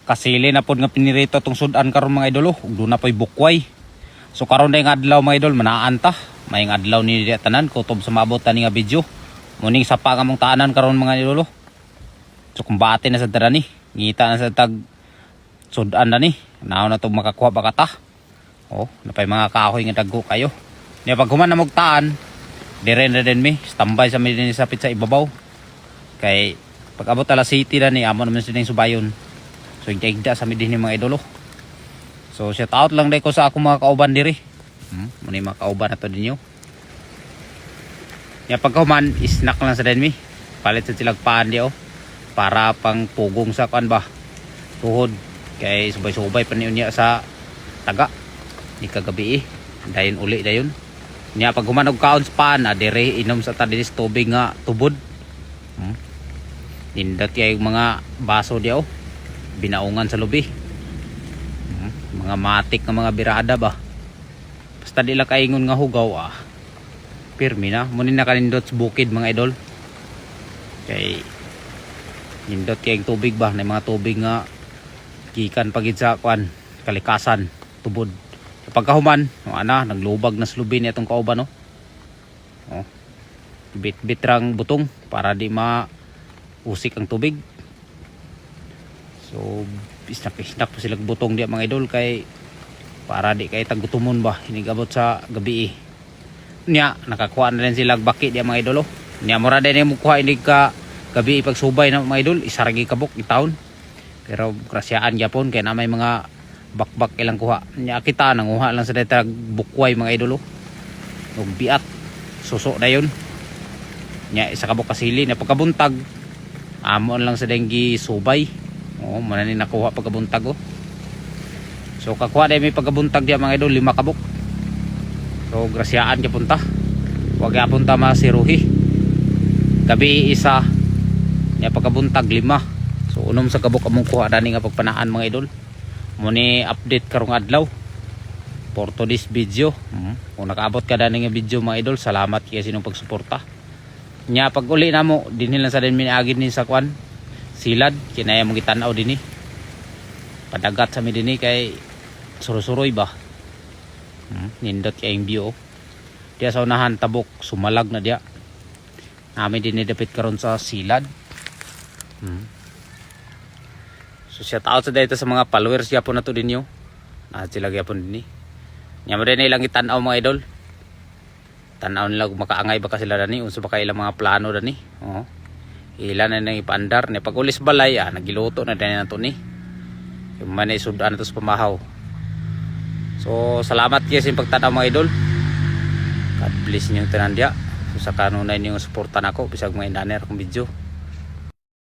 kasili na pod nga pinirito tong sudan karon mga idol ug do na poy bukway. So karon day nga adlaw mga idol manaan ta. May nga adlaw ni tanan kutob sa maabot tani nga video. Muning sapa nga mong taanan karon mga idol. So kumbate na sa dara ni. Ngita na sa tag sudan na ni. Naon na to makakuha ba kata. Oh, napay mga kahoy nga dagko kayo. Nya pag human na mogtaan, dire na din mi standby sa mi din sapit sa ibabaw. Kay pag abot alas city na ni amo naman sila yung subayon. So igda sa midin ni mga idolo. So shout out lang day ko sa ako mga kauban diri. Muna yung mga kauban na to dinyo. Ya pagkahuman snack lang sa din mi. Palit sa silag paan di para pang pugong sa kuan ba. Tuhod kay subay-subay pa niya sa taga. Ni kagabi dayon uli dayon. Nya pag human og kaon sa paan dire inom sa tadinis tubig nga tubod. Nindot yung mga baso diyo. Binaungan sa lubi. Mga matik nga mga birada ba. Basta di lang kaingon nga hugaw pirmi na. Munin na kanindot sa bukid mga idol. Kay nindot yung tubig ba. Na mga tubig nga gikan pagid sa kuan kalikasan tubod. Pagkahuman naglubag na sa lubi niya itong kauban bit rang butong para di usik ang tubig. So isnak po sila butong diya mga idol kay para di kay tagutumon ba hinigabot sa gabi nya nakakuha na rin sila baki diya mga idol nya mura din yung mukuha inig ka gabi pagsubay na mga idol isaragi kabok itaon pero krasyaan gyapon kay na may mga bakbak ilang kuha nya kita nanguha lang sa daytag bukway mga idol ug biat suso dayon nya isa kabok kasili na pagkabuntag amon lang sa denggi subay. Muna ni nakuha pagkabuntag So kakuha dahil may pagkabuntag diya mga idol 5 kabok. So grasyaan kaya punta. Huwag kaya punta masiruhi. Gabi isa niya pagkabuntag 5. So unom sa kabok among kuha dani nga pagpanaan mga idol. Muni update karong adlaw for today's video. Kung nakaabot ka dani nga video mga idol, salamat kaya sinong pagsuporta. Nya pag uli na mo dinhi lang sa din miniagid ni sa kwan silad kinaya mong gitanaw dinhi padagat sa mi dinhi kay suroy ba nindot kay ang view diya sa unahan tabok sumalag na diya namin dinhi dapit karon sa silad. So shout out sa dayto sa mga followers gyapon na to dinyo sila gyapon dinhi nya mo din ilang gitanaw mga idol. Tanaw nila kung makaangay ba sila dani unsa ba kay ilang mga plano dani ilan na nang ipaandar ni pag ulis balay nagiluto na dani nato ni yung manay sudan nato sa pamahaw. So salamat kayo sa pagtanaw mga idol. God bless niyo tanan dia. So sa kanunay niyo suporta nako bisag mga inaner akong video.